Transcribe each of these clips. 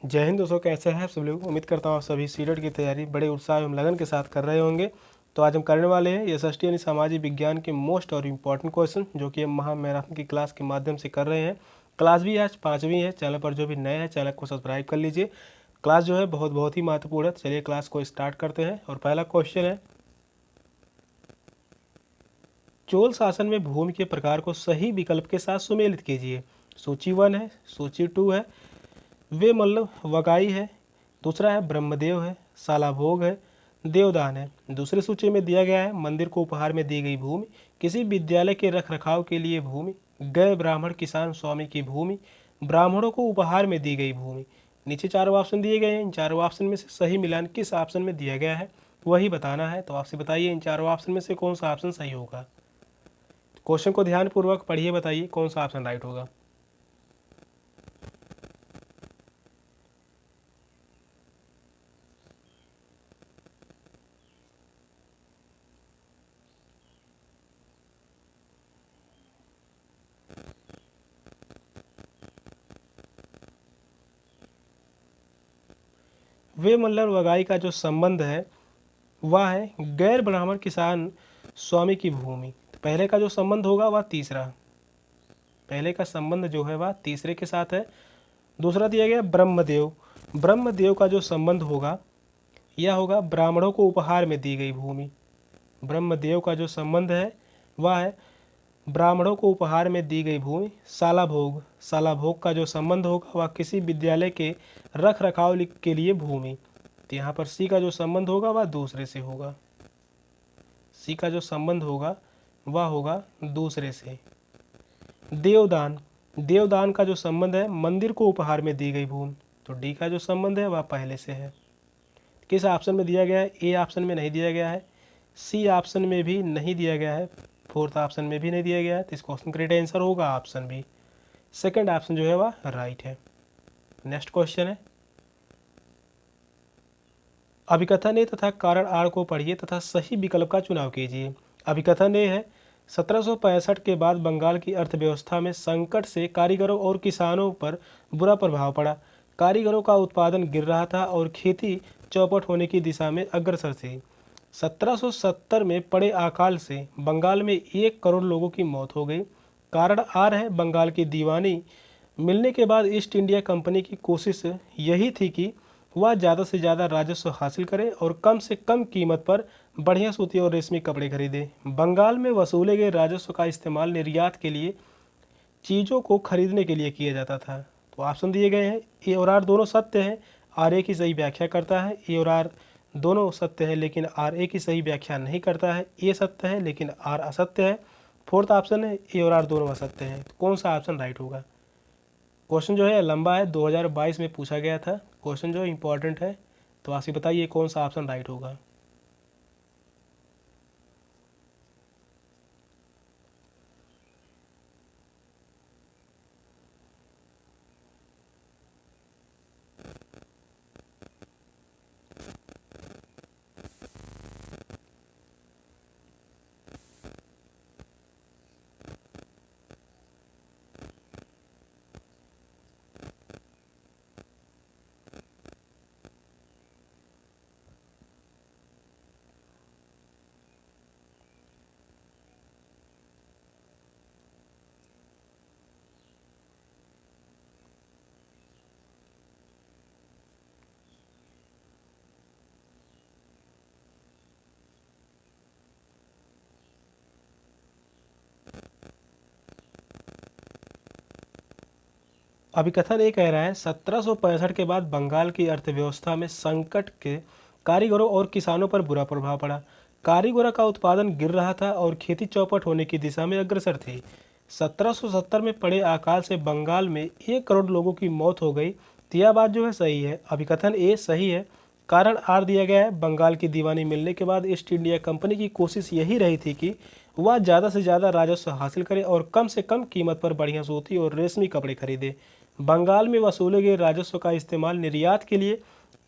जय हिंद दोस्तों, कैसे हैं आप सब लोग। उम्मीद करता हूँ आप सभी सीटेट की तैयारी बड़े उत्साह एवं लगन के साथ कर रहे होंगे। तो आज हम करने वाले हैं एसएसटी यानी सामाजिक विज्ञान के मोस्ट और इम्पॉर्टेंट क्वेश्चन, जो कि हम महा मैराथन की क्लास के माध्यम से कर रहे हैं। क्लास भी आज 5वीं है। चैनल पर जो भी नए हैं चैनल को सब्सक्राइब कर लीजिए। क्लास जो है बहुत ही महत्वपूर्ण है। चलिए क्लास को स्टार्ट करते हैं। और पहला क्वेश्चन है, चोल शासन में भूमि के प्रकार को सही विकल्प के साथ सुमेलित कीजिए। सूची 1 है, सूची 2 है, वे मतलब वकाई है, दूसरा है ब्रह्मदेव है, सालाभोग है, देवदान है। दूसरी सूची में दिया गया है, मंदिर को उपहार में दी गई भूमि, किसी विद्यालय के रखरखाव के लिए भूमि, गए ब्राह्मण किसान स्वामी की भूमि, ब्राह्मणों को उपहार में दी गई भूमि। नीचे चारों ऑप्शन दिए गए हैं। इन चारों ऑप्शन में से सही मिलान किस ऑप्शन में दिया गया है वही बताना है। तो आपसे बताइए इन चारों ऑप्शन में से कौन सा ऑप्शन सही होगा। क्वेश्चन को ध्यानपूर्वक पढ़िए, बताइए कौन सा ऑप्शन राइट होगा। वे मल्लर वगाई का जो संबंध है वह है गैर ब्राह्मण किसान स्वामी की भूमि। तो पहले का जो संबंध होगा वह तीसरा, पहले का संबंध जो है वह तीसरे के साथ है। दूसरा दिया गया ब्रह्मदेव, ब्रह्मदेव का जो संबंध होगा यह होगा ब्राह्मणों को उपहार में दी गई भूमि। ब्रह्मदेव का जो संबंध है वह है ब्राह्मणों को उपहार में दी गई भूमि। सालाभोग, सालाभोग का जो संबंध होगा वह किसी विद्यालय के रख रखाव के लिए भूमि। तो यहाँ पर सी का जो संबंध होगा वह दूसरे से होगा। सी का जो संबंध होगा वह होगा दूसरे से। देवदान, देवदान का जो संबंध है मंदिर को उपहार में दी गई भूमि। तो डी का जो संबंध है वह पहले से है। किस ऑप्शन में दिया गया है? ए ऑप्शन में नहीं दिया गया है, सी ऑप्शन में भी नहीं दिया गया है, फोर्थ ऑप्शन में भी नहीं दिया गया है। तो इस क्वेश्चन का राइट आंसर होगा ऑप्शन बी, सेकंड ऑप्शन जो है वह राइट है। नेक्स्ट क्वेश्चन है, अभिकथन ए तथा कारण आर को पढ़िए तथा सही विकल्प का चुनाव कीजिए। अभिकथन ए है, 1765 के बाद बंगाल की अर्थव्यवस्था में संकट से कारीगरों और किसानों पर बुरा प्रभाव पड़ा। कारीगरों का उत्पादन गिर रहा था और खेती चौपट होने की दिशा में अग्रसर थी। 1770 में पड़े अकाल से बंगाल में 1 करोड़ लोगों की मौत हो गई। कारण आर है, बंगाल की दीवानी मिलने के बाद ईस्ट इंडिया कंपनी की कोशिश यही थी कि वह ज़्यादा से ज़्यादा राजस्व हासिल करे और कम से कम कीमत पर बढ़िया सूती और रेशमी कपड़े खरीदे। बंगाल में वसूले गए राजस्व का इस्तेमाल निर्यात के लिए चीज़ों को खरीदने के लिए किया जाता था। तो ऑप्शन दिए गए हैं, ए और आर दोनों सत्य हैं, आर ए की सही व्याख्या करता है। ए और आर दोनों सत्य है लेकिन आर ए की सही व्याख्या नहीं करता है। ए सत्य है लेकिन आर असत्य है। फोर्थ ऑप्शन है, ए और आर दोनों असत्य हैं। तो कौन सा ऑप्शन राइट होगा। क्वेश्चन जो है लंबा है, 2022 में पूछा गया था। क्वेश्चन जो इम्पोर्टेंट है, तो आपसे बताइए कौन सा ऑप्शन राइट होगा। अभिकथन ये कह रहा है, 1765 के बाद बंगाल की अर्थव्यवस्था में संकट के कारीगरों और किसानों पर बुरा प्रभाव पड़ा। कारीगरों का उत्पादन गिर रहा था और खेती चौपट होने की दिशा में अग्रसर थी। 1770 में पड़े अकाल से बंगाल में 1 करोड़ लोगों की मौत हो गई। तो यह बात जो है सही है, अभिकथन ए सही है। कारण आर दिया गया है, बंगाल की दीवानी मिलने के बाद ईस्ट इंडिया कंपनी की कोशिश यही रही थी कि वह ज़्यादा से ज़्यादा राजस्व हासिल करे और कम से कम कीमत पर बढ़िया सूती और रेशमी कपड़े खरीदे। बंगाल में वसूले गए राजस्व का इस्तेमाल निर्यात के लिए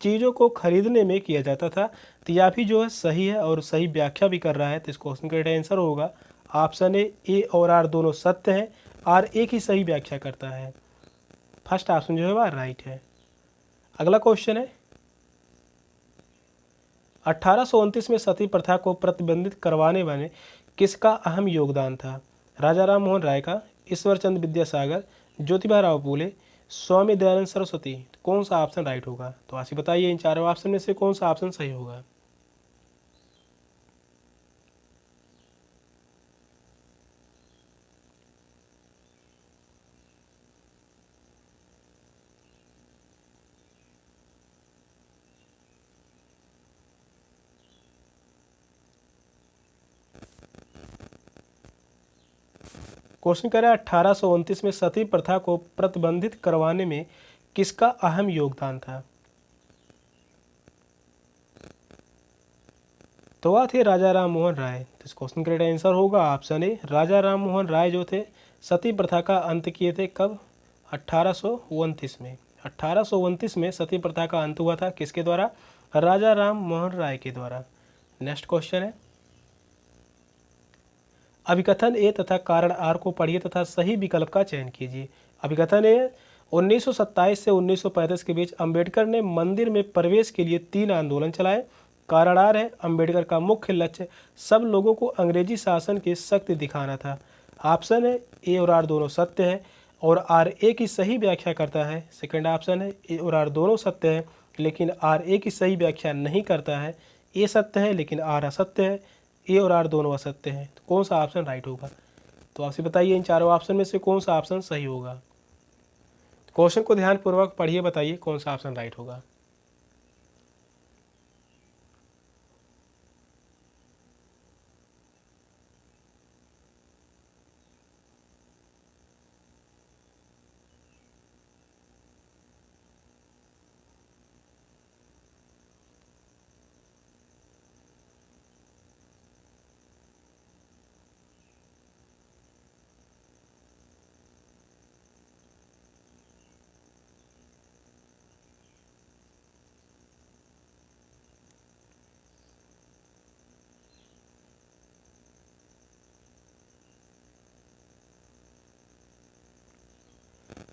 चीज़ों को खरीदने में किया जाता था। तो यह भी जो है सही है और सही व्याख्या भी कर रहा है। तो इस क्वेश्चन का आंसर होगा ऑप्शन ए और आर दोनों सत्य हैं, आर एक ही सही व्याख्या करता है। फर्स्ट ऑप्शन जो है वह राइट है। अगला क्वेश्चन है 1829 में सती प्रथा को प्रतिबंधित करवाने में किसका अहम योगदान था? राजा राम मोहन राय का, ईश्वर चंद्र विद्यासागर, ज्योतिबा राव फूले, स्वामी दयानंद सरस्वती। तो कौन सा ऑप्शन राइट होगा? तो आप बताइए इन चारों ऑप्शन में से कौन सा ऑप्शन सही होगा। क्वेश्चन कह रहा है 1829 में सती प्रथा को प्रतिबंधित करवाने में किसका अहम योगदान था? तो वह थे राजा राम मोहन राय। तो इस क्वेश्चन का राइट आंसर होगा ऑप्शन ए, राजा राम मोहन राय जो थे सती प्रथा का अंत किए थे कब? 1829 में। 1829 में सती प्रथा का अंत हुआ था किसके द्वारा? राजा राम मोहन राय के द्वारा। नेक्स्ट क्वेश्चन है अभिकथन ए तथा कारण आर को पढ़िए तथा सही विकल्प का चयन कीजिए। अभिकथन ए 1927 से 1935 के बीच अंबेडकर ने मंदिर में प्रवेश के लिए 3 आंदोलन चलाए। कारण आर है अंबेडकर का मुख्य लक्ष्य सब लोगों को अंग्रेजी शासन की शक्ति दिखाना था। ऑप्शन है ए और आर दोनों सत्य है और आर ए की सही व्याख्या करता है। सेकंड ऑप्शन है ए और आर दोनों सत्य है लेकिन आर ए की सही व्याख्या नहीं करता है। ए सत्य है लेकिन आर असत्य है। ए और आर दोनों असत्य हैं। तो कौन सा ऑप्शन राइट होगा? तो आपसे बताइए इन चारों ऑप्शन में से कौन सा ऑप्शन सही होगा। क्वेश्चन को ध्यानपूर्वक पढ़िए, बताइए कौन सा ऑप्शन राइट होगा।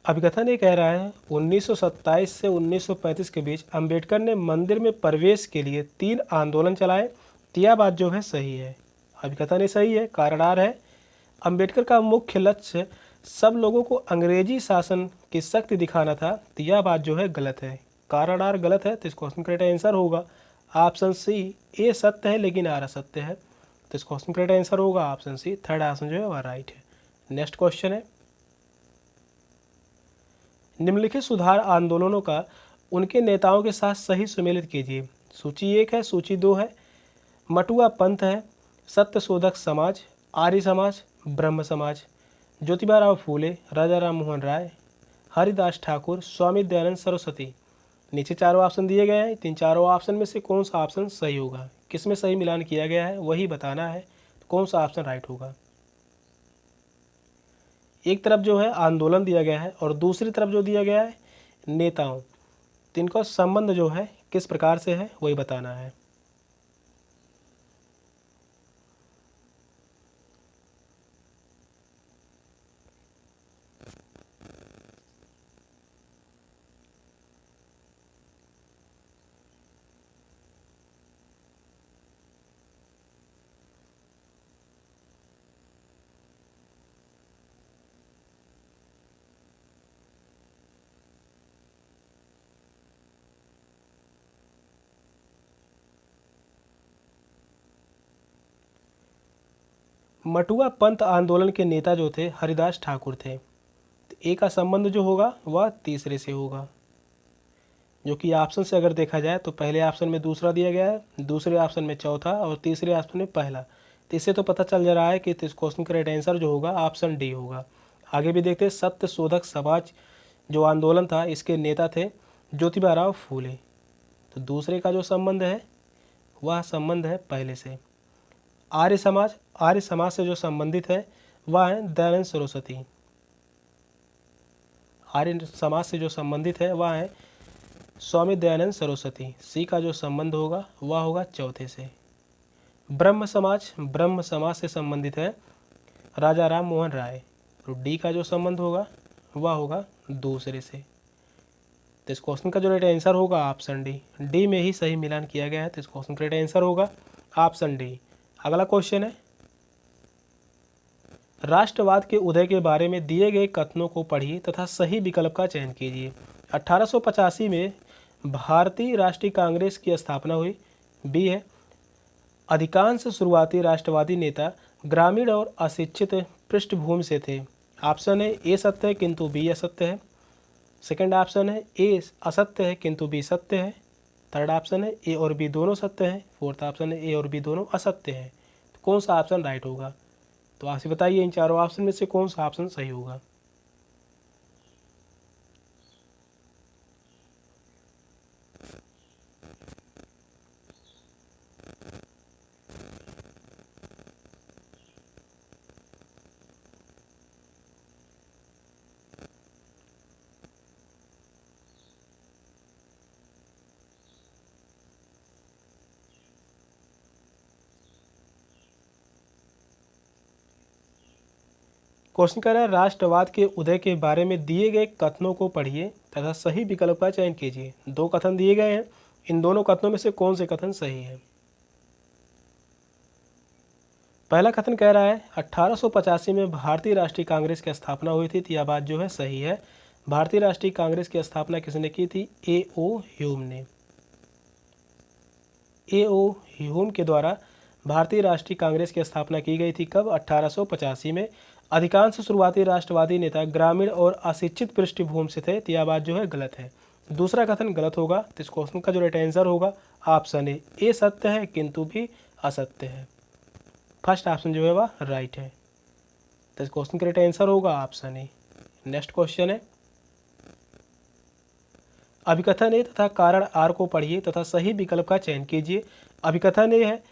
अभिकथन ये कह रहा है 1927 से 1935 के बीच अंबेडकर ने मंदिर में प्रवेश के लिए 3 आंदोलन चलाए। तो यह बात जो है सही है। अभिकथन ये सही है। कारण आर है अंबेडकर का मुख्य लक्ष्य सब लोगों को अंग्रेजी शासन की शक्ति दिखाना था। तो यह बात जो है गलत है। कारण आर गलत है। तो इस क्वेश्चन का राइट आंसर होगा ऑप्शन सी, ए सत्य है लेकिन आर असत्य है। तो इस क्वेश्चन का राइट आंसर होगा ऑप्शन सी, थर्ड ऑप्शन जो है वह राइट है। नेक्स्ट क्वेश्चन है निम्नलिखित सुधार आंदोलनों का उनके नेताओं के साथ सही सुमेलित कीजिए। सूची 1 है, सूची 2 है, मटुआ पंथ है, सत्यशोधक समाज, आर्य समाज, ब्रह्म समाज। ज्योतिबा राव फूले, राजा राम मोहन राय, हरिदास ठाकुर, स्वामी दयानंद सरस्वती। नीचे चारों ऑप्शन दिए गए हैं। तीन चारों ऑप्शन में से कौन सा ऑप्शन सही होगा, किस में सही मिलान किया गया है वही बताना है। कौन सा ऑप्शन राइट होगा। एक तरफ जो है आंदोलन दिया गया है और दूसरी तरफ जो दिया गया है नेताओं, तो इनका संबंध जो है किस प्रकार से है वही बताना है। मटुआ पंथ आंदोलन के नेता जो थे हरिदास ठाकुर थे। तो ए का संबंध जो होगा वह तीसरे से होगा, जो कि ऑप्शन से अगर देखा जाए तो पहले ऑप्शन में दूसरा दिया गया है, दूसरे ऑप्शन में चौथा और तीसरे ऑप्शन में पहला। तो इससे तो पता चल जा रहा है कि इस क्वेश्चन का राइट आंसर जो होगा ऑप्शन डी होगा। आगे भी देखते हैं सत्य शोधक समाज जो आंदोलन था इसके नेता थे ज्योतिबा राव फूले। तो दूसरे का जो संबंध है वह संबंध है पहले से। आर्य समाज से जो संबंधित है वह है दयानंद सरस्वती। आर्य समाज से जो संबंधित है वह है स्वामी दयानंद सरस्वती। सी का जो संबंध होगा वह होगा चौथे से। ब्रह्म समाज से संबंधित है राजा राम मोहन राय। तो डी का जो संबंध होगा वह होगा दूसरे से। तो इस क्वेश्चन का जो राइट आंसर होगा ऑप्शन डी। डी में ही सही मिलान किया गया है, तो इस क्वेश्चन का राइट आंसर होगा ऑप्शन डी। अगला क्वेश्चन है, राष्ट्रवाद के उदय के बारे में दिए गए कथनों को पढ़िए तथा सही विकल्प का चयन कीजिए। 1885 में भारतीय राष्ट्रीय कांग्रेस की स्थापना हुई। बी है, अधिकांश शुरुआती राष्ट्रवादी नेता ग्रामीण और अशिक्षित पृष्ठभूमि से थे। ऑप्शन है ए सत्य है किंतु बी असत्य है। सेकंड ऑप्शन है ए असत्य है किंतु बी सत्य है। थर्ड ऑप्शन है ए और बी दोनों सत्य है। फोर्थ ऑप्शन है ए और बी दोनों असत्य है। तो कौन सा ऑप्शन राइट होगा? तो आप बताइए इन चारों ऑप्शन में से कौन सा ऑप्शन सही होगा। क्वेश्चन कह रहा है, राष्ट्रवाद के उदय के बारे में दिए गए कथनों को पढ़िए तथा सही विकल्प का चयन कीजिए। दो कथन दिए गए हैं, इन दोनों कथनों में से कौन से कथन सही है? पहला कथन कह रहा है 1885 में भारतीय राष्ट्रीय कांग्रेस की स्थापना हुई थी, तो यह बात जो है सही है। भारतीय राष्ट्रीय कांग्रेस की स्थापना किसने की थी? ए ओ ह्यूम ने। ए ओ ह्यूम के द्वारा भारतीय राष्ट्रीय कांग्रेस की स्थापना की गई थी। कब? 1885 में। अधिकांश शुरुआती राष्ट्रवादी नेता ग्रामीण और अशिक्षित पृष्ठभूमि से थे, तो यह बात जो है गलत है। दूसरा कथन गलत होगा, तो इस क्वेश्चन का जो राइट आंसर होगा ऑप्शन ए सत्य है किंतु भी असत्य है। फर्स्ट ऑप्शन जो है वह राइट है, तो इस क्वेश्चन का राइट आंसर होगा ऑप्शन ए। नेक्स्ट क्वेश्चन है, अभिकथन ए तथा कारण आर को पढ़िए तथा सही विकल्प का चयन कीजिए। अभिकथन ए है,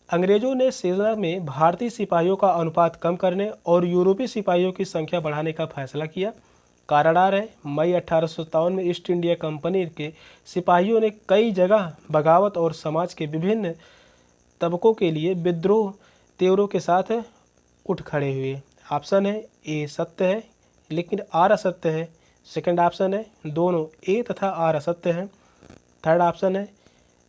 अंग्रेजों ने सेना में भारतीय सिपाहियों का अनुपात कम करने और यूरोपीय सिपाहियों की संख्या बढ़ाने का फैसला किया। कारण आर है, मई 1857 में ईस्ट इंडिया कंपनी के सिपाहियों ने कई जगह बगावत और समाज के विभिन्न तबकों के लिए विद्रोह तेवरों के साथ उठ खड़े हुए। ऑप्शन है ए सत्य है लेकिन आर असत्य है। सेकंड ऑप्शन है दोनों ए तथा आर असत्य है। थर्ड ऑप्शन है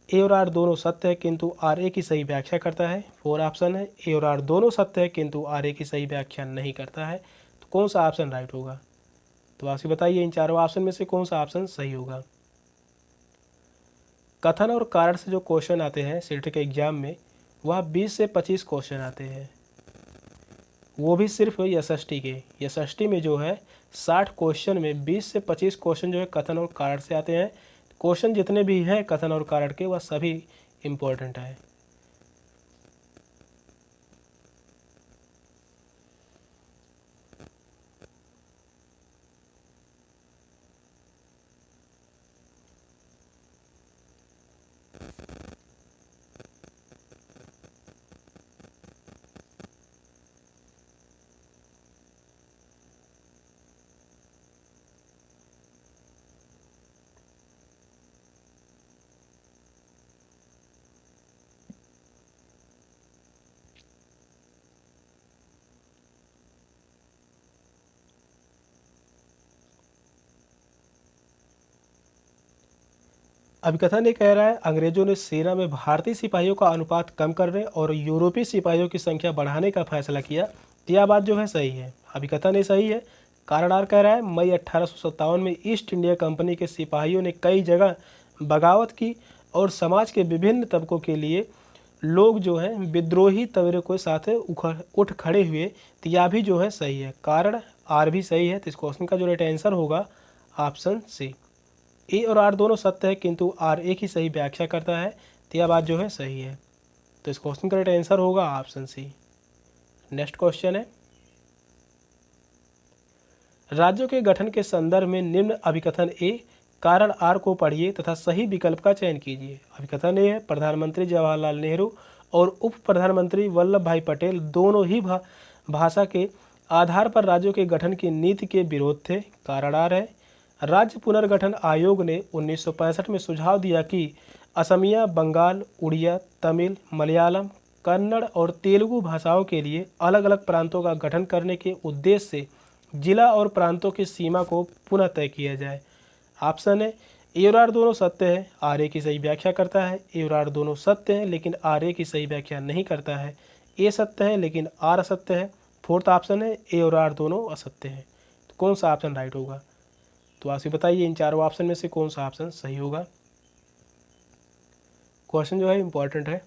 ए और आर दोनों सत्य है किंतु आर ए की सही व्याख्या करता है। फोर ऑप्शन है ए और आर दोनों सत्य है किंतु आर ए की सही व्याख्या नहीं करता है। तो कौन सा ऑप्शन राइट होगा? तो आप बताइए इन चारों ऑप्शन में से कौन सा ऑप्शन सही होगा। कथन और कारण से जो क्वेश्चन आते हैं सीट के एग्जाम में, वह 20 से 25 क्वेश्चन आते हैं, वो भी सिर्फ एसएसटी के। एसएसटी में जो है 60 क्वेश्चन में 20 से 25 क्वेश्चन जो है कथन और कारण से आते हैं। क्वेश्चन जितने भी हैं कथन और कारण के, वह सभी इम्पोर्टेंट है। अभिकथन ये कह रहा है, अंग्रेजों ने सेना में भारतीय सिपाहियों का अनुपात कम करने और यूरोपीय सिपाहियों की संख्या बढ़ाने का फैसला किया। तो यह बात जो है सही है, अभिकथन ये सही है। कारण आर कह रहा है, मई 1857 में ईस्ट इंडिया कंपनी के सिपाहियों ने कई जगह बगावत की और समाज के विभिन्न तबकों के लिए लोग जो हैं विद्रोही तबके के साथ उठ खड़े हुए। तो यह भी जो है सही है, कारण आर भी सही है। तो इस क्वेश्चन का जो राइट आंसर होगा ऑप्शन सी। ए और आर दोनों सत्य है किंतु आर एक ही सही व्याख्या करता है। तो यह बात जो है सही है, तो इस क्वेश्चन का राइट आंसर होगा ऑप्शन सी। नेक्स्ट क्वेश्चन है, राज्यों के गठन के संदर्भ में निम्न अभिकथन ए कारण आर को पढ़िए तथा सही विकल्प का चयन कीजिए। अभिकथन ए है, प्रधानमंत्री जवाहरलाल नेहरू और उप प्रधानमंत्री वल्लभ भाई पटेल दोनों ही भाषा के आधार पर राज्यों के गठन की नीति के विरोध थे। कारण आर है, राज्य पुनर्गठन आयोग ने 1965 में सुझाव दिया कि असमिया, बंगाल, उड़िया, तमिल, मलयालम, कन्नड़ और तेलुगु भाषाओं के लिए अलग अलग प्रांतों का गठन करने के उद्देश्य से जिला और प्रांतों की सीमा को पुनः तय किया जाए। ऑप्शन है ए और आर दोनों सत्य है, आर ए की सही व्याख्या करता है। ए और आर दोनों सत्य हैं लेकिन आर ए की सही व्याख्या नहीं करता है। ए सत्य है लेकिन आर असत्य है। फोर्थ ऑप्शन है ए और आर दोनों असत्य हैं। तो कौन सा ऑप्शन राइट होगा? तो आप ही बताइए इन चारों ऑप्शन में से कौन सा ऑप्शन सही होगा। क्वेश्चन जो है इंपॉर्टेंट है।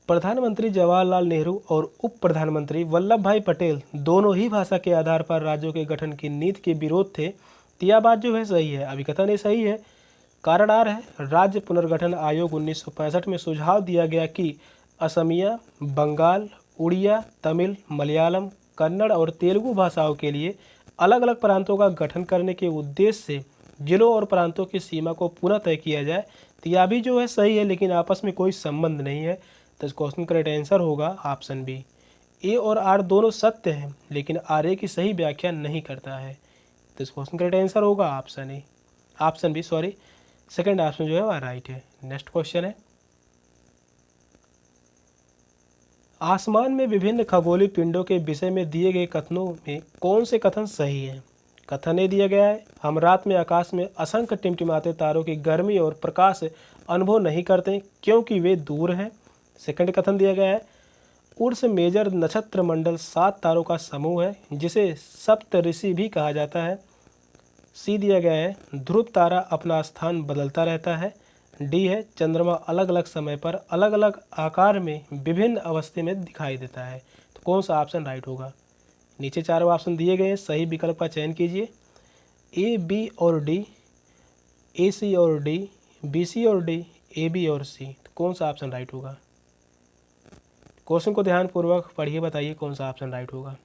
प्रधानमंत्री जवाहरलाल नेहरू और उप प्रधानमंत्री वल्लभ भाई पटेल दोनों ही भाषा के आधार पर राज्यों के गठन की नीति के विरोध थे। तो यह बात जो है सही है, अभिकथन ये सही है। कारण आर है, राज्य पुनर्गठन आयोग 1965 में सुझाव दिया गया कि असमिया, बंगाल, उड़िया, तमिल, मलयालम, कन्नड़ और तेलुगु भाषाओं के लिए अलग अलग प्रांतों का गठन करने के उद्देश्य से जिलों और प्रांतों की सीमा को पुनः तय किया जाए। तो यह भी जो है सही है, लेकिन आपस में कोई संबंध नहीं है। तो इस क्वेश्चन का राइट आंसर होगा ऑप्शन बी। ए और आर दोनों सत्य हैं लेकिन आर ए की सही व्याख्या नहीं करता है। तो इस क्वेश्चन का राइट आंसर होगा option A, option B sorry, second option जो है वह राइट है। नेक्स्ट क्वेश्चन है, आसमान में विभिन्न खगोलीय पिंडों के विषय में दिए गए कथनों में कौन से कथन सही हैं? कथन ये दिया गया है, हम रात में आकाश में असंख्य टिमटिमाते तारों की गर्मी और प्रकाश अनुभव नहीं करते क्योंकि वे दूर हैं। सेकंड कथन दिया गया है, उर्स मेजर नक्षत्र मंडल 7 तारों का समूह है जिसे सप्तऋषि भी कहा जाता है। सी दिया गया है, ध्रुव तारा अपना स्थान बदलता रहता है। डी है, चंद्रमा अलग अलग समय पर अलग अलग आकार में विभिन्न अवस्था में दिखाई देता है। तो कौन सा ऑप्शन राइट होगा? नीचे चारों ऑप्शन दिए गए हैं, सही विकल्प का चयन कीजिए। ए, बी और डी, ए सी और डी, बी सी और डी, ए बी और सी। तो कौन सा ऑप्शन राइट होगा? क्वेश्चन को ध्यानपूर्वक पढ़िए, बताइए कौन सा ऑप्शन राइट होगा।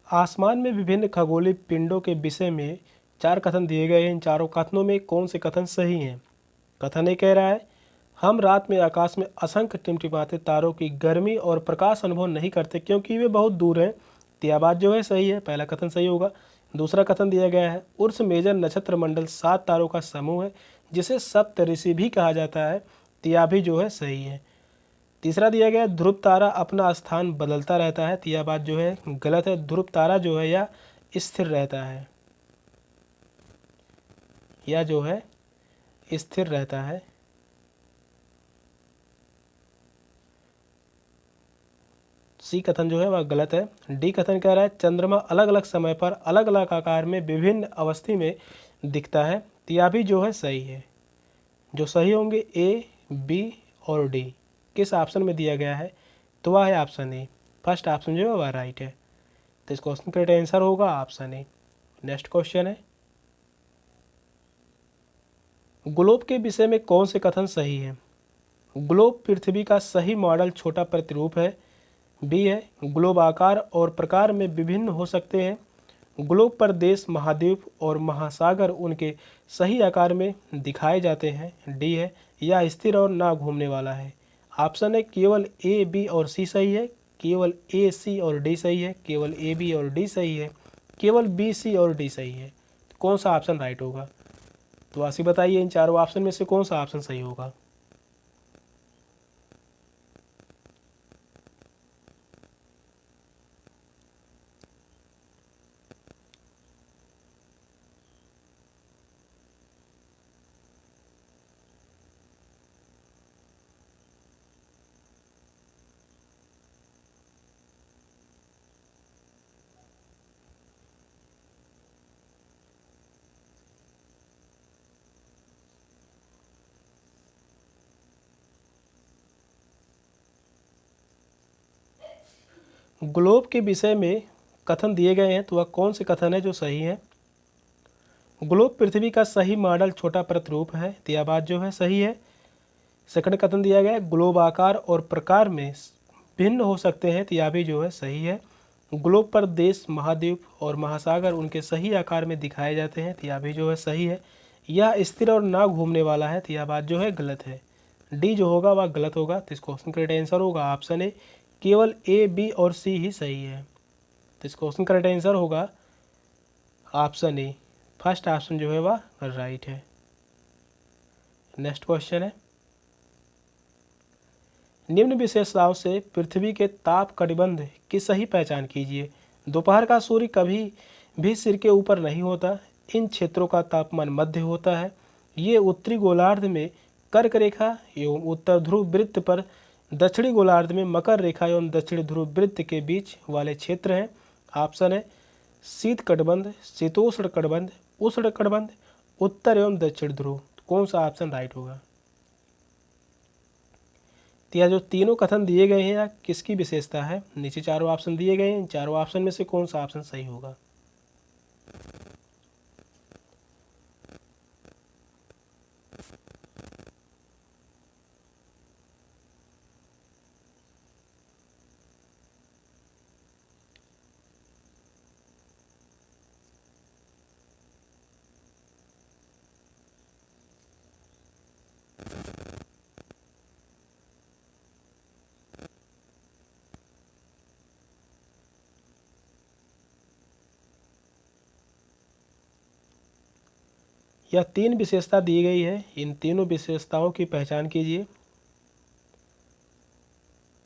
आसमान में विभिन्न खगोलीय पिंडों के विषय में 4 कथन दिए गए हैं। इन चारों कथनों में कौन से कथन सही हैं? कथन ये कह रहा है, हम रात में आकाश में असंख्य टिमटिमाते तारों की गर्मी और प्रकाश अनुभव नहीं करते क्योंकि वे बहुत दूर हैं। तो यह बात जो है सही है, पहला कथन सही होगा। दूसरा कथन दिया गया है, उर्स मेजर नक्षत्र मंडल 7 तारों का समूह है जिसे सप्तऋषि भी कहा जाता है। तो यह भी जो है सही है। तीसरा दिया गया, ध्रुव तारा अपना स्थान बदलता रहता है। तो यह बात जो है गलत है, ध्रुव तारा जो है यह स्थिर रहता है, यह जो है स्थिर रहता है। सी कथन जो है वह गलत है। डी कथन कह रहा है, चंद्रमा अलग अलग समय पर अलग अलग आकार में विभिन्न अवस्था में दिखता है। तो यह भी जो है सही है। जो सही होंगे ए, बी और डी। किस ऑप्शन में दिया गया है? तो वह है ऑप्शन ए, फर्स्ट ऑप्शन जो है वह राइट है। तो इस क्वेश्चन का राइट आंसर होगा ऑप्शन ए। नेक्स्ट क्वेश्चन है, ग्लोब के विषय में कौन से कथन सही है? ग्लोब पृथ्वी का सही मॉडल छोटा प्रतिरूप है। बी है, ग्लोब आकार और प्रकार में विभिन्न हो सकते हैं। ग्लोब पर देश, महाद्वीप और महासागर उनके सही आकार में दिखाए जाते हैं। डी है, यह स्थिर और ना घूमने वाला है। ऑप्शन है केवल ए, बी और सी सही है, केवल ए, सी और डी सही है, केवल ए, बी और डी सही है, केवल बी, सी और डी सही है। तो कौन सा ऑप्शन राइट होगा? तो आशी बताइए इन चारों ऑप्शन में से कौन सा ऑप्शन सही होगा? ग्लोब के विषय में कथन दिए गए हैं, तो वह कौन से कथन है जो सही है? ग्लोब पृथ्वी का सही मॉडल छोटा प्रतिरूप है, तो यह बात जो है सही है। सेकंड कथन दिया गया है ग्लोब आकार और प्रकार में भिन्न हो सकते हैं, तो यह भी जो है सही है। ग्लोब पर देश, महाद्वीप और महासागर उनके सही आकार में दिखाए जाते हैं, तो यह भी जो है सही है। यह स्थिर और ना घूमने वाला है, तो यह बात जो है गलत है। डी जो होगा वह गलत होगा, तो इस क्वेश्चन का राइट आंसर होगा ऑप्शन ए, केवल ए, बी और सी ही सही है। तो इस क्वेश्चन का राइट आंसर होगा ऑप्शन ए, फर्स्ट ऑप्शन जो है वह राइट है। नेक्स्ट क्वेश्चन है, निम्न विशेषताओं से पृथ्वी के ताप कटिबंध की सही पहचान कीजिए। दोपहर का सूर्य कभी भी सिर के ऊपर नहीं होता। इन क्षेत्रों का तापमान मध्य होता है। ये उत्तरी गोलार्ध में कर्क रेखा एवं उत्तर ध्रुव वृत्त पर, दक्षिणी गोलार्ध में मकर रेखा एवं दक्षिणी ध्रुव वृत्त के बीच वाले क्षेत्र हैं। ऑप्शन है शीत कटिबंध, शीतोष्ण कटिबंध, उष्ण कटिबंध, उत्तर एवं दक्षिण ध्रुव। कौन सा ऑप्शन राइट होगा? तो यह जो तीनों कथन दिए गए हैं या किसकी विशेषता है? नीचे चारों ऑप्शन दिए गए हैं, इन चारों ऑप्शन में से कौन सा ऑप्शन सही होगा? यह तीन विशेषता दी गई है, इन तीनों विशेषताओं की पहचान कीजिए।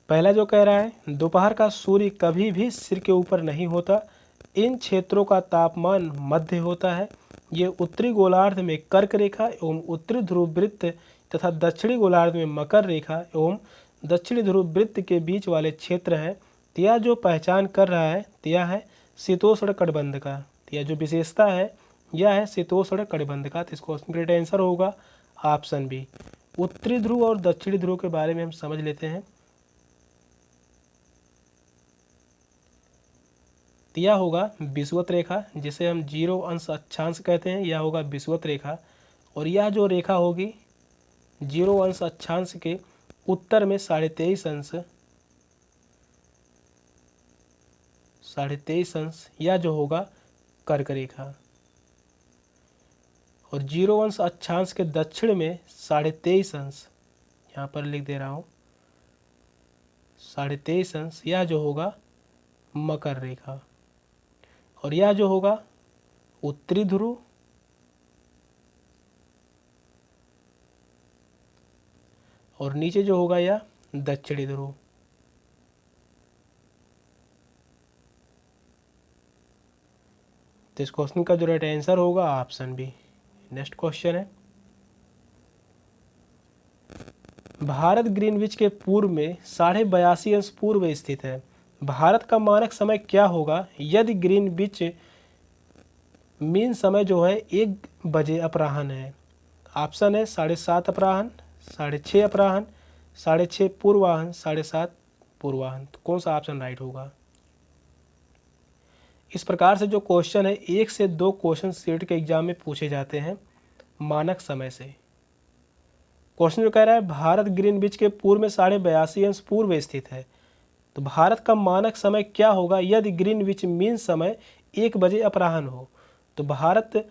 पहला जो कह रहा है दोपहर का सूर्य कभी भी सिर के ऊपर नहीं होता। इन क्षेत्रों का तापमान मध्य होता है। ये उत्तरी गोलार्ध में कर्क रेखा एवं उत्तरी ध्रुव वृत्त तथा दक्षिणी गोलार्ध में मकर रेखा एवं दक्षिणी ध्रुव वृत्त के बीच वाले क्षेत्र हैं। यह जो पहचान कर रहा है यह है शीतोष्ण कटिबंध का। यह जो विशेषता है यह है शीतोष्ण कटिबंध का। तो इसको राइट आंसर होगा ऑप्शन बी। उत्तरी ध्रुव और दक्षिणी ध्रुव के बारे में हम समझ लेते हैं। यह होगा विषुवत रेखा, जिसे हम 0 अंश अक्षांश कहते हैं, यह होगा विषुवत रेखा। और यह जो रेखा होगी 0 अंश अक्षांश के उत्तर में 23.5 अंश, 23.5 अंश यह जो होगा कर्क रेखा। और 0 अंश अक्षांश के दक्षिण में 23.5 अंश, यहाँ पर लिख दे रहा हूँ 23.5 अंश यह जो होगा मकर रेखा। और यह जो होगा उत्तरी ध्रुव और नीचे जो होगा यह दक्षिणी ध्रुव। तो इस क्वेश्चन का जो राइट आंसर होगा ऑप्शन बी। नेक्स्ट क्वेश्चन है, भारत ग्रीनविच के पूर्व में 82.5 अंश पूर्व स्थित है। भारत का मानक समय क्या होगा यदि ग्रीनविच मीन समय जो है 1 बजे अपराह्न है? ऑप्शन है 7:30 अपराह्न, 6:30 अपराह्न, 6:30 पूर्वाह्न, 7:30 पूर्वाह्न। तो कौन सा ऑप्शन राइट होगा? इस प्रकार से जो क्वेश्चन है 1 से 2 क्वेश्चन सीट के एग्जाम में पूछे जाते हैं मानक समय से। क्वेश्चन जो कह रहा है भारत ग्रीनविच के पूर्व में 82.5 अंश पूर्व स्थित है, तो भारत का मानक समय क्या होगा यदि ग्रीनविच मीन समय 1 बजे अपराह्न हो? तो भारत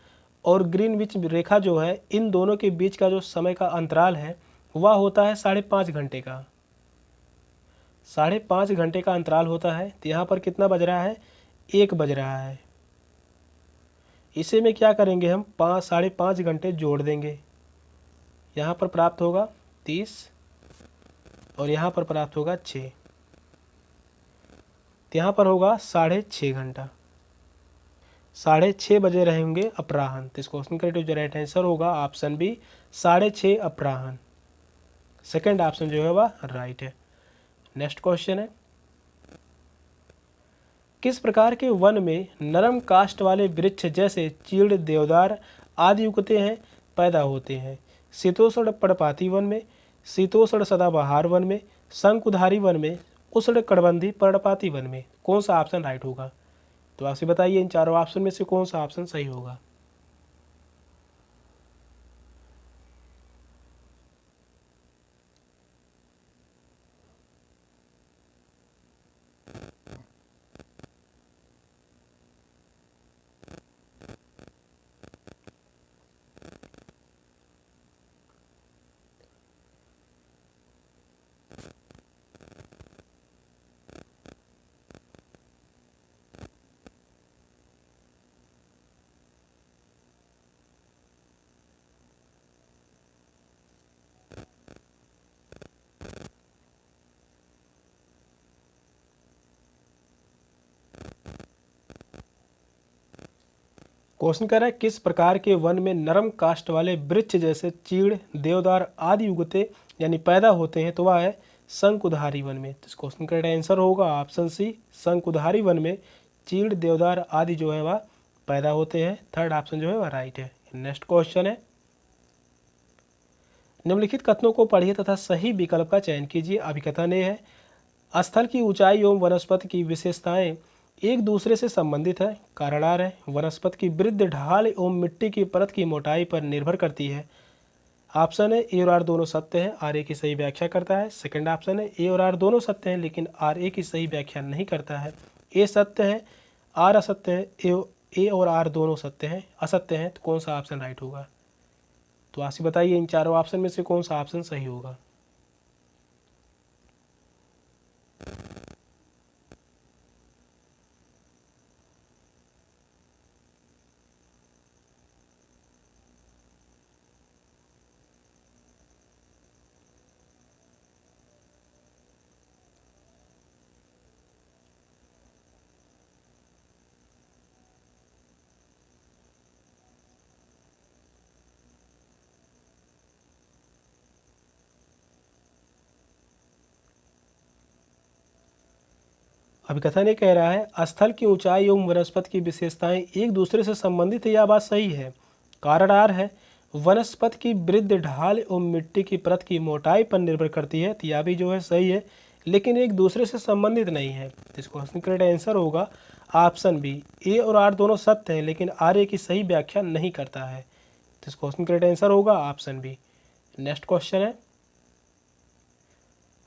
और ग्रीनविच रेखा जो है इन दोनों के बीच का जो समय का अंतराल है वह होता है 5.5 घंटे का। 5.5 घंटे का अंतराल होता है, तो यहाँ पर कितना बज रहा है, 1 बज रहा है। इसे में क्या करेंगे हम, 5.5 घंटे जोड़ देंगे। यहाँ पर प्राप्त होगा 30 और यहाँ पर प्राप्त होगा 6, तो यहाँ पर होगा 6.5 घंटा। 6:30 बजे रहेंगे अपराह्न, तो इस क्वेश्चन का जो राइट आंसर होगा ऑप्शन बी 6:30 अपराह्न। सेकंड ऑप्शन जो है वह राइट है। नेक्स्ट क्वेश्चन है, किस प्रकार के वन में नरम काष्ठ वाले वृक्ष जैसे चीड़, देवदार आदि उगते हैं, पैदा होते हैं? शीतोष्ण पर्णपाती वन में, शीतोष्ण सदाबहार वन में, शंकुधारी वन में, उष्ण कटिबंधीय पर्णपाती वन में? कौन सा ऑप्शन राइट होगा? तो आपसे बताइए इन चारों ऑप्शन में से कौन सा ऑप्शन सही होगा। क्वेश्चन कह रहा है किस प्रकार के वन में नरम काष्ठ वाले वृक्ष जैसे चीड़, देवदार आदि उगते यानी पैदा होते हैं? तो वह है शंकुधारी वन में। तो इस क्वेश्चन का राइट आंसर होगा ऑप्शन सी, शंकुधारी वन में चीड़, देवदार आदि जो है वह पैदा होते हैं। थर्ड ऑप्शन जो है वह राइट है। नेक्स्ट क्वेश्चन है, निम्नलिखित कथनों को पढ़िए तथा सही विकल्प का चयन कीजिए। अभिकथन ए है, स्थल की ऊंचाई एवं वनस्पति की विशेषताएं एक दूसरे से संबंधित है। कारण आर है, वनस्पति की वृद्धि ढाल एवं मिट्टी की परत की मोटाई पर निर्भर करती है। ऑप्शन है ए और आर दोनों सत्य है, आर ए की सही व्याख्या करता है। सेकंड ऑप्शन है ए और आर दोनों सत्य हैं लेकिन आर ए की सही व्याख्या नहीं करता है। ए सत्य है, आर असत्य है, ए और आर दोनों सत्य हैं असत्य हैं, तो कौन सा ऑप्शन राइट होगा? तो आप बताइए इन चारों ऑप्शन में से कौन सा ऑप्शन सही होगा। अभिकथन ये कह रहा है, स्थल की ऊंचाई एवं वनस्पति की विशेषताएं एक दूसरे से संबंधित है, यह बात सही है। कारण आर है, वनस्पति की वृद्धि ढाल एवं मिट्टी की परत की मोटाई पर निर्भर करती है, तो यह भी जो है सही है लेकिन एक दूसरे से संबंधित नहीं है। तो इस क्वेश्चन का राइट आंसर होगा ऑप्शन बी, ए और आर दोनों सत्य हैं लेकिन आर ए की सही व्याख्या नहीं करता है। तो इस क्वेश्चन का राइट आंसर होगा ऑप्शन बी। नेक्स्ट क्वेश्चन है,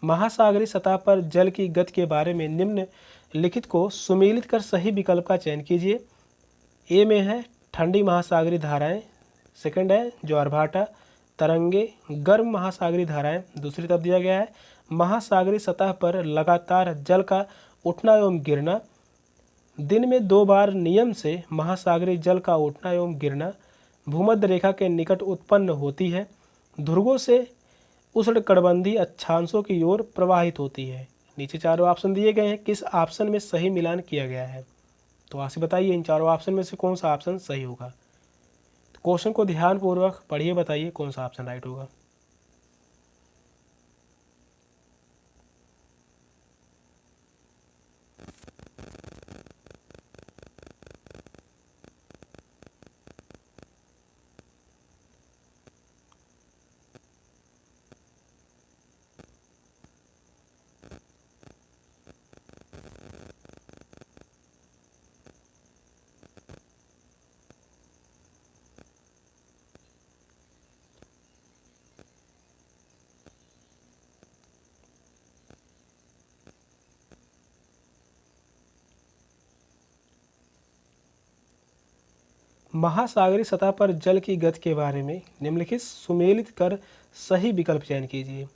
महासागरीय सतह पर जल की गति के बारे में निम्न लिखित को सुमेलित कर सही विकल्प का चयन कीजिए। ए में है ठंडी महासागरीय धाराएं, सेकंड है ज्वारभाटा, तरंगे, गर्म महासागरीय धाराएं। दूसरी तरफ दिया गया है महासागरीय सतह पर लगातार जल का उठना एवं गिरना, दिन में 2 बार नियम से महासागरीय जल का उठना एवं गिरना भूमध्य रेखा के निकट उत्पन्न होती है, ध्रुवों से उष्णकटिबंधीय अक्षांशों की ओर प्रवाहित होती है। नीचे चारों ऑप्शन दिए गए हैं, किस ऑप्शन में सही मिलान किया गया है? तो आपसे बताइए इन चारों ऑप्शन में से कौन सा ऑप्शन सही होगा। तो क्वेश्चन को ध्यानपूर्वक पढ़िए, बताइए कौन सा ऑप्शन राइट होगा। महासागरीय सतह पर जल की गति के बारे में निम्नलिखित सुमेलित कर सही विकल्प चयन कीजिए।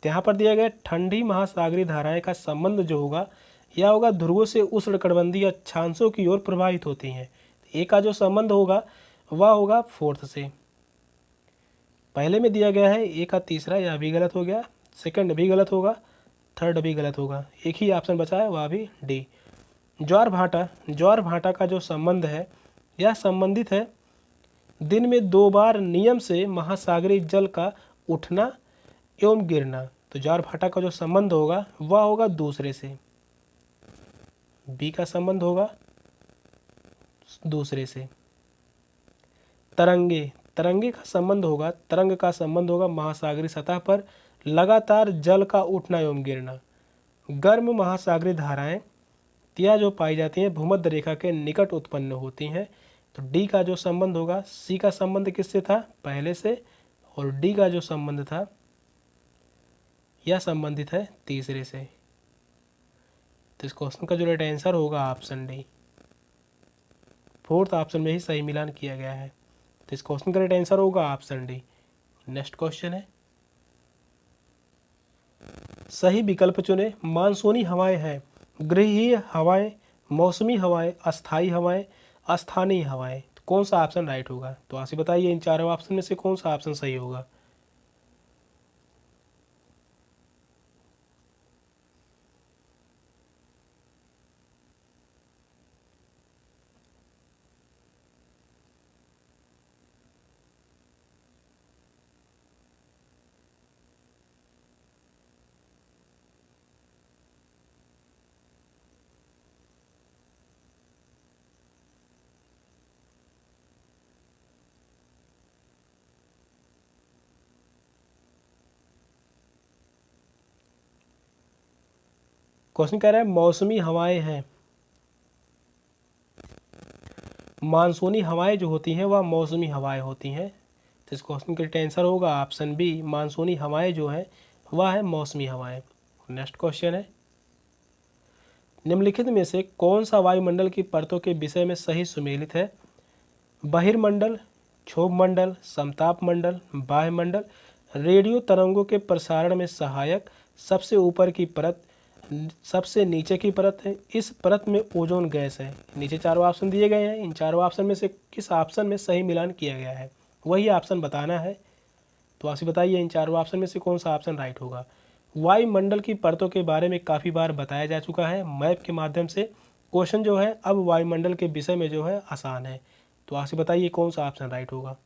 तो यहाँ पर दिया गया ठंडी महासागरीय धाराएं का संबंध जो होगा यह होगा ध्रुवों से उष्णकटिबंधीय अक्षांशों की ओर प्रवाहित होती हैं। ए का जो संबंध होगा वह होगा फोर्थ से। पहले में दिया गया है ए का तीसरा, यह भी गलत हो गया, सेकंड भी गलत होगा, थर्ड भी गलत होगा, एक ही ऑप्शन बचा है वह भी डी। ज्वार भाटा का जो संबंध है यह संबंधित है दिन में 2 बार नियम से महासागरीय जल का उठना एवं गिरना। तो ज्वार भाटा का जो संबंध होगा वह होगा दूसरे से, बी का संबंध होगा दूसरे से। तरंगे का संबंध होगा, तरंग का संबंध होगा महासागरीय सतह पर लगातार जल का उठना एवं गिरना। गर्म महासागरीय धाराएं यह जो पाई जाती हैं भूमध्य रेखा के निकट उत्पन्न होती हैं। तो डी का जो संबंध होगा, सी का संबंध किससे था, पहले से, और डी का जो संबंध था यह संबंधित है तीसरे से। तो इस क्वेश्चन का जो राइट आंसर होगा ऑप्शन डी, फोर्थ ऑप्शन में ही सही मिलान किया गया है। तो इस क्वेश्चन का राइट आंसर होगा ऑप्शन डी। नेक्स्ट क्वेश्चन है, सही विकल्प चुने। मानसूनी हवाएं हैं गृहीय हवाएं, मौसमी हवाएं, अस्थायी हवाएं, अस्थानीय हवाएं। तो कौन सा ऑप्शन राइट होगा? तो आप बताइए इन चारों ऑप्शन में से कौन सा ऑप्शन सही होगा। क्वेश्चन कह रहा है मौसमी हवाएं हैं, मानसूनी हवाएं जो होती हैं वह मौसमी हवाएं होती हैं। तो इस क्वेश्चन का राइट आंसर होगा ऑप्शन बी, मानसूनी हवाएं जो है वह है मौसमी हवाएं। नेक्स्ट क्वेश्चन है, निम्नलिखित में से कौन सा वायुमंडल की परतों के विषय में सही सुमेलित है? बहिर्मंडल, क्षोभ मंडल, समताप मंडल, वायुमंडल, रेडियो तरंगों के प्रसारण में सहायक, सबसे ऊपर की परत, सबसे नीचे की परत है, इस परत में ओजोन गैस है। नीचे चारों ऑप्शन दिए गए हैं, इन चारों ऑप्शन में से किस ऑप्शन में सही मिलान किया गया है वही ऑप्शन बताना है। तो आप बताइए इन चारों ऑप्शन में से कौन सा ऑप्शन राइट होगा। वायुमंडल की परतों के बारे में काफ़ी बार बताया जा चुका है मैप के माध्यम से। क्वेश्चन जो है अब वायुमंडल के विषय में जो है आसान है। तो आप बताइए कौन सा ऑप्शन राइट होगा।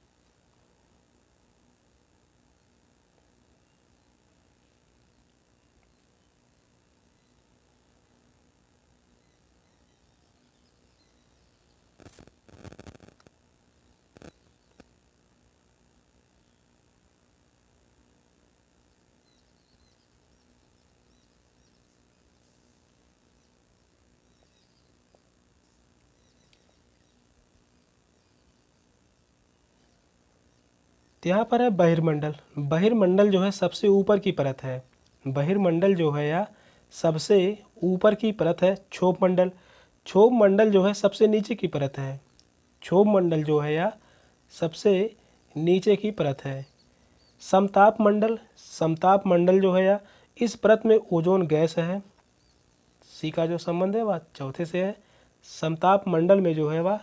तो यहाँ पर है बहिर्मंडल। बहिर्मंडल जो है सबसे ऊपर की परत है। बहिर्मंडल जो है या सबसे ऊपर की परत है। क्षोभ मंडल, क्षोभ मंडल जो है सबसे नीचे की परत है। क्षोभ मंडल जो है या सबसे नीचे की परत है। समताप मंडल, समताप मंडल जो है या इस परत में ओजोन गैस है। सी का जो संबंध है वह चौथे से है। समताप मंडल में जो है वह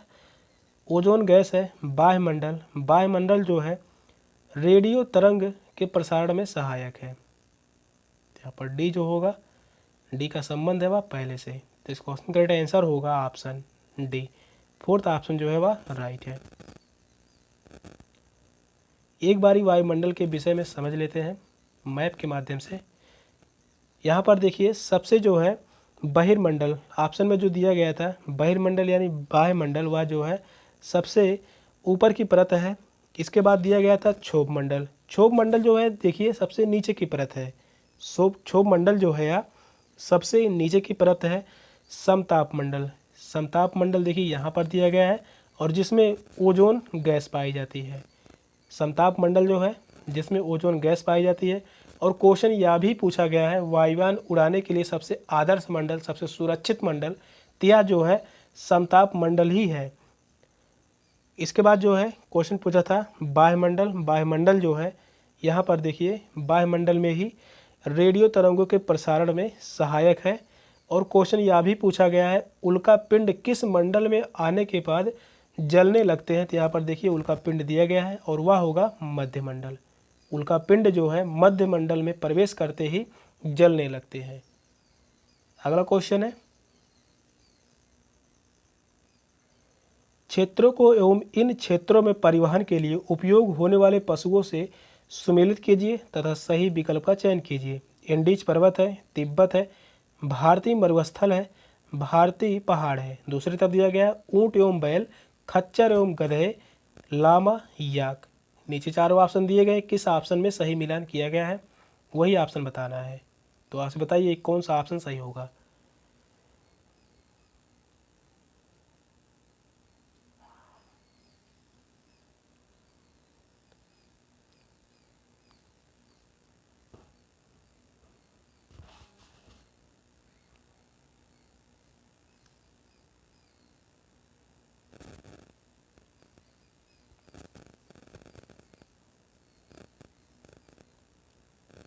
ओजोन गैस है। वायुमंडल, वायुमंडल जो है रेडियो तरंग के प्रसारण में सहायक है। यहाँ पर डी जो होगा, डी का संबंध है वह पहले से। तो इस क्वेश्चन का राइट आंसर होगा ऑप्शन डी, फोर्थ ऑप्शन जो है वह राइट है। एक बारी वायुमंडल के विषय में समझ लेते हैं मैप के माध्यम से। यहाँ पर देखिए सबसे जो है बहिर्मंडल ऑप्शन में जो दिया गया था, बहिर्मंडल यानी वायुमंडल, वह जो है सबसे ऊपर की परत है। इसके बाद दिया गया था क्षोभ मंडल। क्षोभ मंडल जो है देखिए सबसे नीचे की परत है। क्षोभ मंडल जो है या सबसे नीचे की परत है। समताप मंडल, समताप मंडल देखिए यहाँ पर दिया गया है और जिसमें ओजोन गैस पाई जाती है। समताप मंडल जो है जिसमें ओजोन गैस पाई जाती है। और क्वेश्चन यह भी पूछा गया है वायुयान उड़ाने के लिए सबसे आदर्श मंडल, सबसे सुरक्षित मंडल यह जो है समताप मंडल ही है। इसके बाद जो है क्वेश्चन पूछा था वायुमंडल। वायुमंडल जो है यहाँ पर देखिए वायुमंडल में ही रेडियो तरंगों के प्रसारण में सहायक है। और क्वेश्चन यह भी पूछा गया है, उल्का पिंड किस मंडल में आने के बाद जलने लगते हैं। तो यहाँ पर देखिए उल्का पिंड दिया गया है और वह होगा मध्य मंडल। उल्का पिंड जो है मध्य मंडल में प्रवेश करते ही जलने लगते हैं। अगला क्वेश्चन है, क्षेत्रों को एवं इन क्षेत्रों में परिवहन के लिए उपयोग होने वाले पशुओं से सुमेलित कीजिए तथा सही विकल्प का चयन कीजिए। एंडीज पर्वत है, तिब्बत है, भारतीय मरुस्थल है, भारतीय पहाड़ है। दूसरी तरफ दिया गया है ऊंट एवं बैल, खच्चर एवं गधे, लामा, याक। नीचे चारों ऑप्शन दिए गए, किस ऑप्शन में सही मिलान किया गया है वही ऑप्शन बताना है। तो आपसे बताइए कौन सा ऑप्शन सही होगा।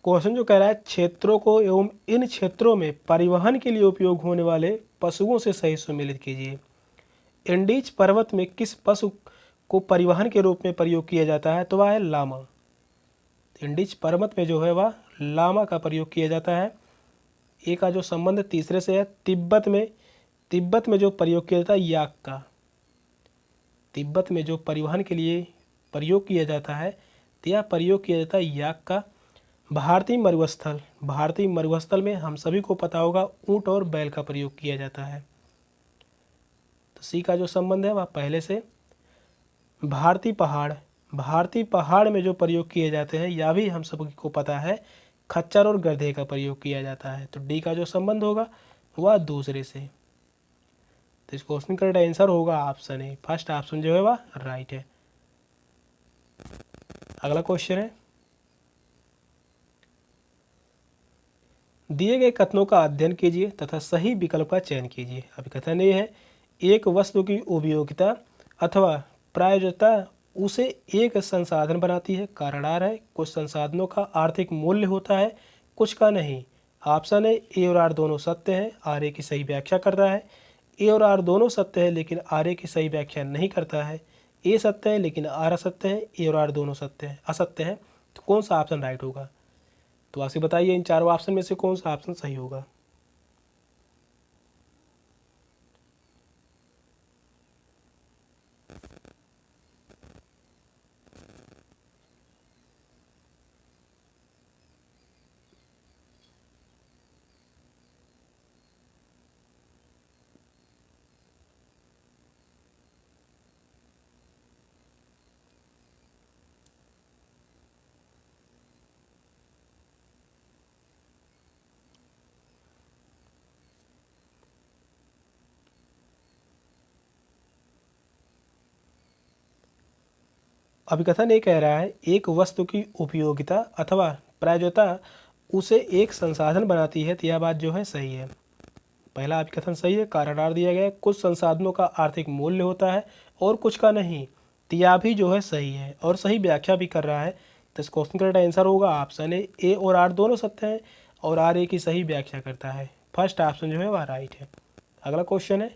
क्वेश्चन जो कह रहा है क्षेत्रों को एवं इन क्षेत्रों में परिवहन के लिए उपयोग होने वाले पशुओं से सही सुमेलित कीजिए। एंडीज पर्वत में किस पशु को परिवहन के रूप में प्रयोग किया जाता है। तो वह है लामा। एंडीज पर्वत में जो है वह लामा का प्रयोग किया जाता है। ए का जो संबंध तीसरे से है, तिब्बत में जो प्रयोग किया जाता है याक का। तिब्बत में जो परिवहन के लिए प्रयोग किया जाता है तो यह प्रयोग किया जाता है याक का। भारतीय मरुस्थल में हम सभी को पता होगा ऊंट और बैल का प्रयोग किया जाता है। तो सी का जो संबंध है वह पहले से। भारतीय पहाड़ में जो प्रयोग किए जाते हैं यह भी हम सभी को पता है, खच्चर और गधे का प्रयोग किया जाता है। तो डी का जो संबंध होगा वह दूसरे से। तो इस क्वेश्चन का आंसर होगा ऑप्शन ए, फर्स्ट ऑप्शन जो है वह राइट है। अगला क्वेश्चन है, दिए गए कथनों का अध्ययन कीजिए तथा सही विकल्प का चयन कीजिए। अभी कथन ये है, एक वस्तु की उपयोगिता अथवा प्रायोजकता उसे एक संसाधन बनाती है। कारण आर है, कुछ संसाधनों का आर्थिक मूल्य होता है, कुछ का नहीं। ऑप्शन है ए और आर दोनों सत्य है, आर ए की सही व्याख्या करता है। ए और आर दोनों सत्य है लेकिन आर ए की सही व्याख्या नहीं करता है। ए सत्य है लेकिन आर असत्य है, ए और आर दोनों असत्य है। तो कौन सा ऑप्शन राइट होगा। तो आपसे बताइए इन चारों ऑप्शन में से कौन सा ऑप्शन सही होगा। अभिकथन ये कह रहा है, एक वस्तु की उपयोगिता अथवा प्रयोज्यता उसे एक संसाधन बनाती है। तो यह बात जो है सही है। पहला अभिकथन सही है, कारण आर दिया गया है, कुछ संसाधनों का आर्थिक मूल्य होता है और कुछ का नहीं। तो यह भी जो है सही है और सही व्याख्या भी कर रहा है। तो इस क्वेश्चन का आंसर होगा ऑप्शन ए और आर दोनों सत्य हैं और आर ए की सही व्याख्या करता है। फर्स्ट ऑप्शन जो है वह राइट है। अगला क्वेश्चन है,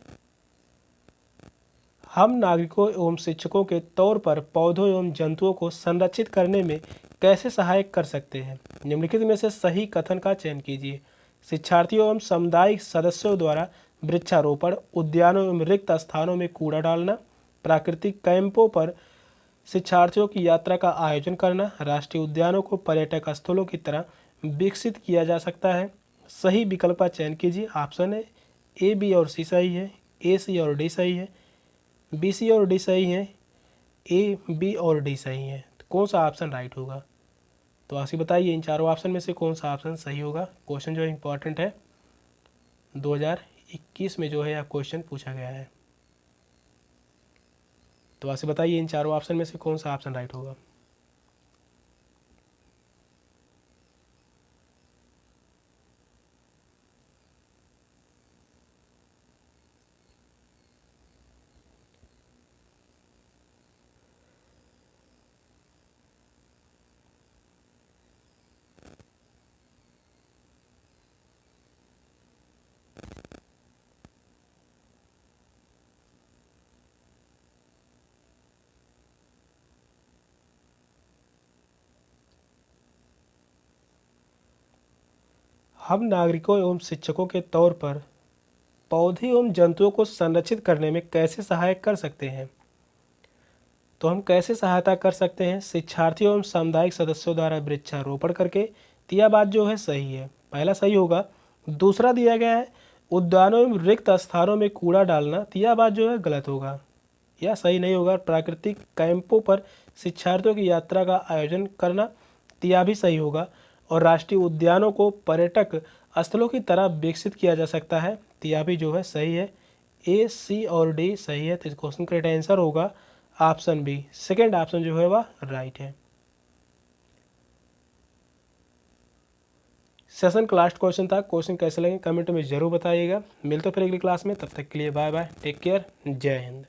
हम नागरिकों एवं शिक्षकों के तौर पर पौधों एवं जंतुओं को संरक्षित करने में कैसे सहायक कर सकते हैं। निम्नलिखित में से सही कथन का चयन कीजिए। शिक्षार्थियों एवं सामुदायिक सदस्यों द्वारा वृक्षारोपण, उद्यानों एवं रिक्त स्थानों में कूड़ा डालना, प्राकृतिक कैंपों पर शिक्षार्थियों की यात्रा का आयोजन करना, राष्ट्रीय उद्यानों को पर्यटक स्थलों की तरह विकसित किया जा सकता है। सही विकल्प का चयन कीजिए। ऑप्शन है ए, बी और सी सही है, ए, सी और डी सही है, बी, सी और डी सही है, ए, बी और डी सही है। तो कौन सा ऑप्शन राइट होगा। तो आपसे बताइए इन चारों ऑप्शन में से कौन सा ऑप्शन सही होगा। क्वेश्चन जो है इंपॉर्टेंट है, 2021 में जो है आप क्वेश्चन पूछा गया है। तो आपसे बताइए इन चारों ऑप्शन में से कौन सा ऑप्शन राइट होगा। हम नागरिकों एवं शिक्षकों के तौर पर पौधे एवं जंतुओं को संरक्षित करने में कैसे सहायक कर सकते हैं? तो हम कैसे सहायता कर सकते हैं? शिक्षार्थियों एवं सामुदायिक सदस्यों द्वारा वृक्षारोपण करके। तो यह बात जो है सही है, पहला सही होगा। दूसरा दिया गया है उद्यानों एवं रिक्त स्थानों में कूड़ा डालना। तो यह बात जो है गलत होगा, यह सही नहीं होगा। प्राकृतिक कैंपों पर शिक्षार्थियों की यात्रा का आयोजन करना, तो यह भी सही होगा। और राष्ट्रीय उद्यानों को पर्यटक स्थलों की तरह विकसित किया जा सकता है। तो यह भी जो है सही है। ए, सी और डी सही है। तो इस क्वेश्चन का राइट आंसर होगा ऑप्शन बी, सेकेंड ऑप्शन जो है वह राइट है। सेशन का लास्ट क्वेश्चन था। क्वेश्चन कैसे लगे कमेंट में जरूर बताइएगा। मिलते फिर अगली क्लास में, तब तक के लिए बाय बाय, टेक केयर, जय हिंद।